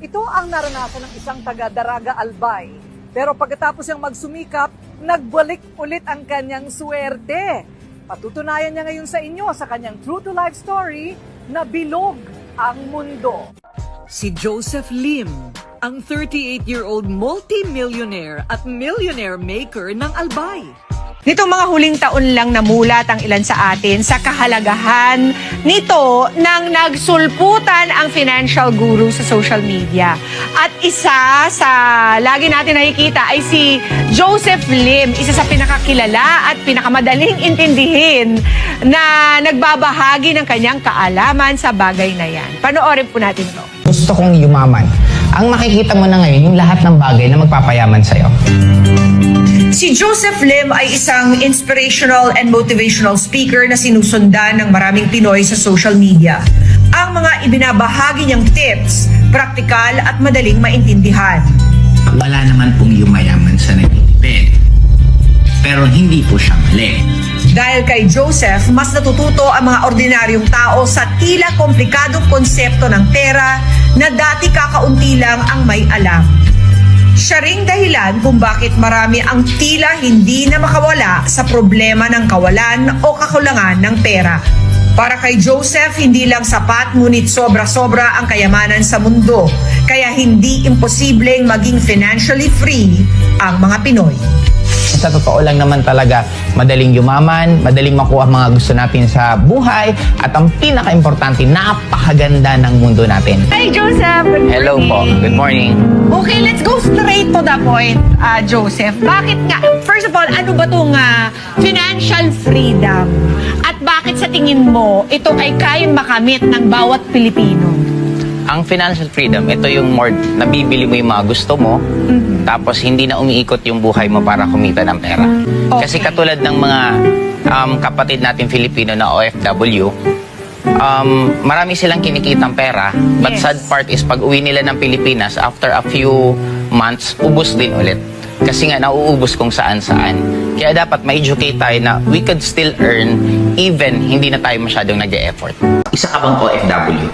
Ito ang naranasan ng isang taga-Daraga Albay. Pero pagkatapos niyang magsumikap, nagbalik ulit ang kanyang swerte. Patutunayan niya ngayon sa inyo sa kanyang true-to-life story na bilog ang mundo. Si Joseph Lim, ang 38-year-old multi-millionaire at millionaire maker ng Albay. Nitong mga huling taon lang namulat ang ilan sa atin sa kahalagahan nito nang nagsulputan ang financial guru sa social media. At isa sa lagi natin nakikita ay si Joseph Lim, isa sa pinakakilala at pinakamadaling intindihin na nagbabahagi ng kanyang kaalaman sa bagay na yan. Panoorin po natin to. Gusto kong yumaman. Ang makikita mo na ngayon, yung lahat ng bagay na magpapayaman sa'yo. Si Joseph Lim ay isang inspirational and motivational speaker na sinusundan ng maraming Pinoy sa social media. Ang mga ibinabahagi niyang tips, praktikal at madaling maintindihan. Wala naman pong yumayaman sa nagtitipid. Pero hindi po siya mali. Dahil kay Joseph, mas natututo ang mga ordinaryong tao sa tila komplikadong konsepto ng pera na dati kakaunti lang ang may alam. Siya ring dahilan kung bakit marami ang tila hindi na makawala sa problema ng kawalan o kakulangan ng pera. Para kay Joseph, hindi lang sapat ngunit sobra-sobra ang kayamanan sa mundo, kaya hindi imposibleng maging financially free ang mga Pinoy. Sa totoo lang naman talaga, madaling yumaman, madaling makuha ang mga gusto natin sa buhay, at ang pinaka-importante, napakaganda ng mundo natin. Hi Joseph! Good morning! Hello po, good morning. Okay, let's go straight to the point, Joseph. Bakit nga, first of all, ano ba itong financial freedom? At bakit sa tingin mo, ito ay kayang makamit ng bawat Pilipino? Ang financial freedom, ito yung more nabibili mo yung mga gusto mo, tapos hindi na umiikot yung buhay mo para kumita ng pera. Okay. Kasi katulad ng mga kapatid natin Filipino na OFW, marami silang kinikitang pera, but Yes. sad part is pag uwi nila ng Pilipinas, after a few months, ubos din ulit. Kasi nga, nauubos kung saan-saan. Kaya dapat ma-educate tayo na we could still earn even hindi na tayo masyadong nag-e-effort. Isa ka bang OFW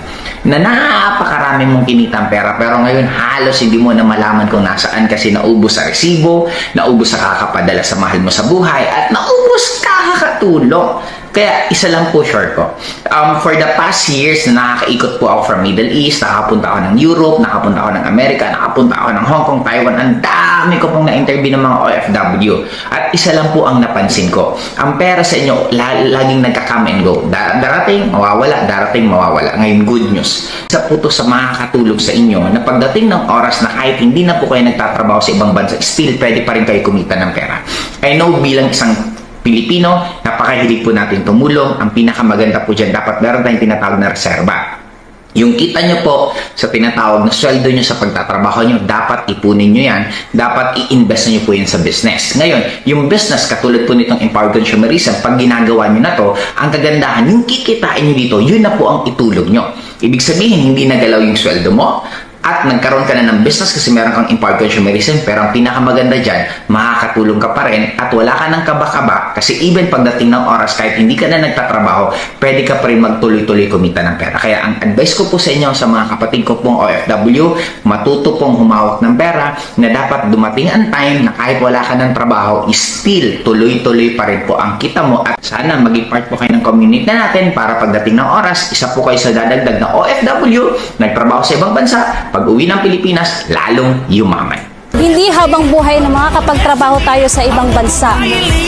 na napakarami mong kinitang pera pero ngayon halos hindi mo na malaman kung nasaan kasi naubos sa resibo, naubos sa kakapadala sa mahal mo sa buhay, at naubos kakatulong. Kaya isa lang po short ko. For the past years na nakakaikot po ako from Middle East, nakapunta ako ng Europe, nakapunta ako ng Amerika, nakapunta ako ng Hong Kong, Taiwan, ang dami ko pong na-interview ng mga OFW. At isa lang po ang napansin ko. Ang pera sa inyo, laging nagka-come and go. Darating, mawawala, darating, mawawala. Ngayon, good news. Isa po to sa makakatulog sa inyo na pagdating ng oras na kahit hindi na po kayo nagtatrabaho sa ibang bansa, still pwede pa rin kayo kumita ng pera. I know bilang isang Pilipino, napakahilig po natin tumulong. Ang pinakamaganda po dyan, dapat meron tayong tinatawag na reserba. Yung kita nyo po sa tinatawag na sweldo nyo sa pagtatrabaho nyo, dapat ipunin nyo yan, dapat i-invest nyo po yan sa business. Ngayon, yung business, katulad po nitong Empowered Consumerism, pag ginagawa nyo na to, ang kagandahan, yung kikitain nyo dito, yun na po ang itulog nyo. Ibig sabihin, hindi nagalaw yung sweldo mo, at nagkaroon ka na ng business kasi meron kang empowered consumerism, pero ang pinakamaganda dyan, makakatulong ka pa rin at wala ka ng kaba-kaba kasi even pagdating ng oras, kahit hindi ka na nagtatrabaho, pwede ka pa rin magtuloy-tuloy kumita ng pera. Kaya ang advice ko po sa inyo, sa mga kapatid ko pong OFW, matuto pong humawak ng pera na dapat dumating ang time na kahit wala ka ng trabaho, still tuloy-tuloy pa rin po ang kita mo, at sana maging part po kayo ng community natin para pagdating ng oras, isa po kayo sa dadagdag na OFW, nagtrabaho sa ibang bansa, pag uwi ng Pilipinas, lalong yumaman. Hindi habang buhay na makakapagtrabaho tayo sa ibang bansa.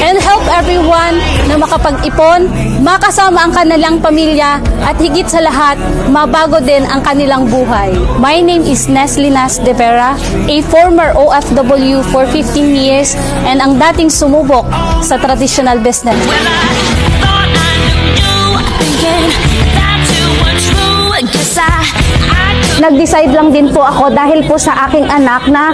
And help everyone na makapag-ipon, makasama ang kanilang pamilya, at higit sa lahat, mabago din ang kanilang buhay. My name is Neslie Nas de Vera, a former OFW for 15 years and ang dating sumubok sa traditional business. Nag-decide lang din po ako dahil po sa aking anak na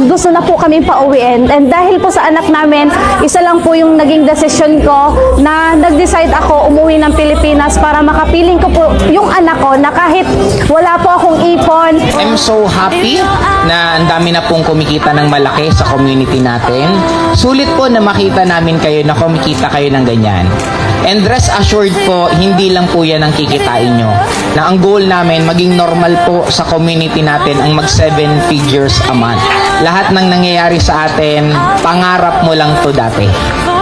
gusto na po kami pauwiin. And dahil po sa anak namin, isa lang po yung naging desisyon ko na nag-decide ako umuwi ng Pilipinas para makapiling ko po yung anak ko na kahit wala po akong ipon. I'm so happy na ang dami na pong kumikita ng malaki sa community natin. Sulit po na makita namin kayo na kumikita kayo ng ganyan. And rest assured po, hindi lang po yan ang kikitain nyo. Na ang goal namin, maging normal po sa community natin ang mag 7 figures a month. Lahat ng nangyayari sa atin, pangarap mo lang to dati.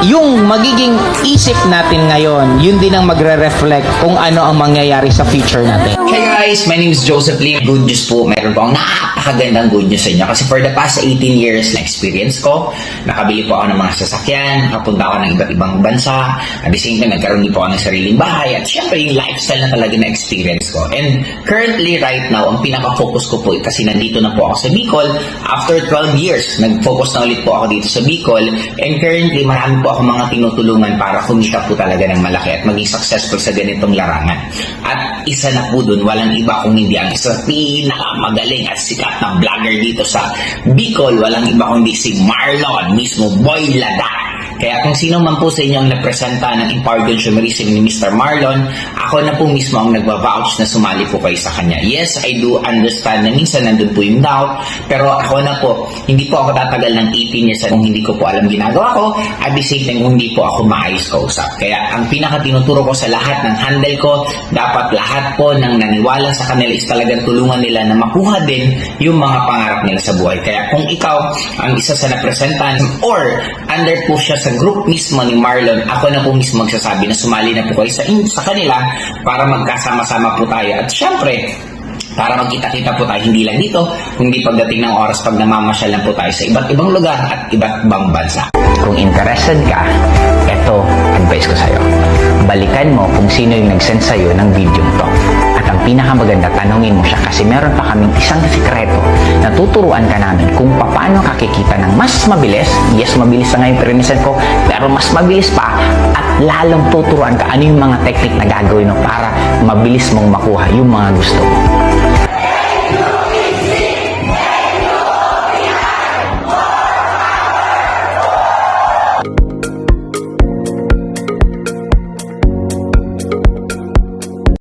Yung magiging isip natin ngayon, yun din ang magre-reflect kung ano ang mangyayari sa future natin. Hey guys, my name is Joseph Lim. Good news po, meron po akong napakagandang good news sa inyo. Kasi for the past 18 years na experience ko, nakabili po ako ng mga sasakyan, nakapunta ako ng iba't ibang bansa, at the same time, nagkaroon din po ako ng sariling bahay, at syempre yung lifestyle na talaga na experience ko. And currently, right now, ang pinaka-focus ko po, kasi nandito na po ako sa Bicol, after 12 years, nag-focus na ulit po ako dito sa Bicol, and currently, marami po ako mga tinutulungan para kumita po talaga ng malaki at maging successful sa ganitong larangan. At isa na po dun, walang iba kung hindi ang isa pinakamagaling at sikat na vlogger dito sa Bicol, walang iba kundi si Marlon, mismo Boy Lada. Kaya kung sino man po sa inyo ang napresenta ng Empowered Consumerism ni Mr. Marlon, ako na po mismo ang nagva-vouch na sumali po kayo sa kanya. Yes, I do understand na minsan nandun po yung doubt, pero ako na po, hindi po ako tatagal ng 18 years kung hindi ko po alam ginagawa ko, at the same time kung hindi po ako maayos kausap. Kaya ang pinaka-tinuturo ko sa lahat ng handle ko, dapat lahat po ng naniwala sa kanila is talagang tulungan nila na makuha din yung mga pangarap nila sa buhay. Kaya kung ikaw ang isa sa napresentan or under po siya sa group mismo ni Marlon, ako na po mismo magsasabi na sumali na po kayo sa kanila para magkasama-sama po tayo. At syempre, para magkita-kita po tayo hindi lang dito, kundi pagdating ng oras pag namamasyal lang po tayo sa iba't ibang lugar at iba't ibang bansa. Kung interested ka, eto advice ko sa'yo. Balikan mo kung sino yung nag-send sa'yo ng video to. At ang pinakamaganda, tanungin mo siya kasi meron pa kaming isang sikreto na tuturuan ka namin kung paano kakikita ng mas mabilis. Yes, mabilis na ngayon pero ko, pero mas mabilis pa at lalong tuturuan ka ano yung mga technique na gagawin mo para mabilis mong makuha yung mga gusto mo.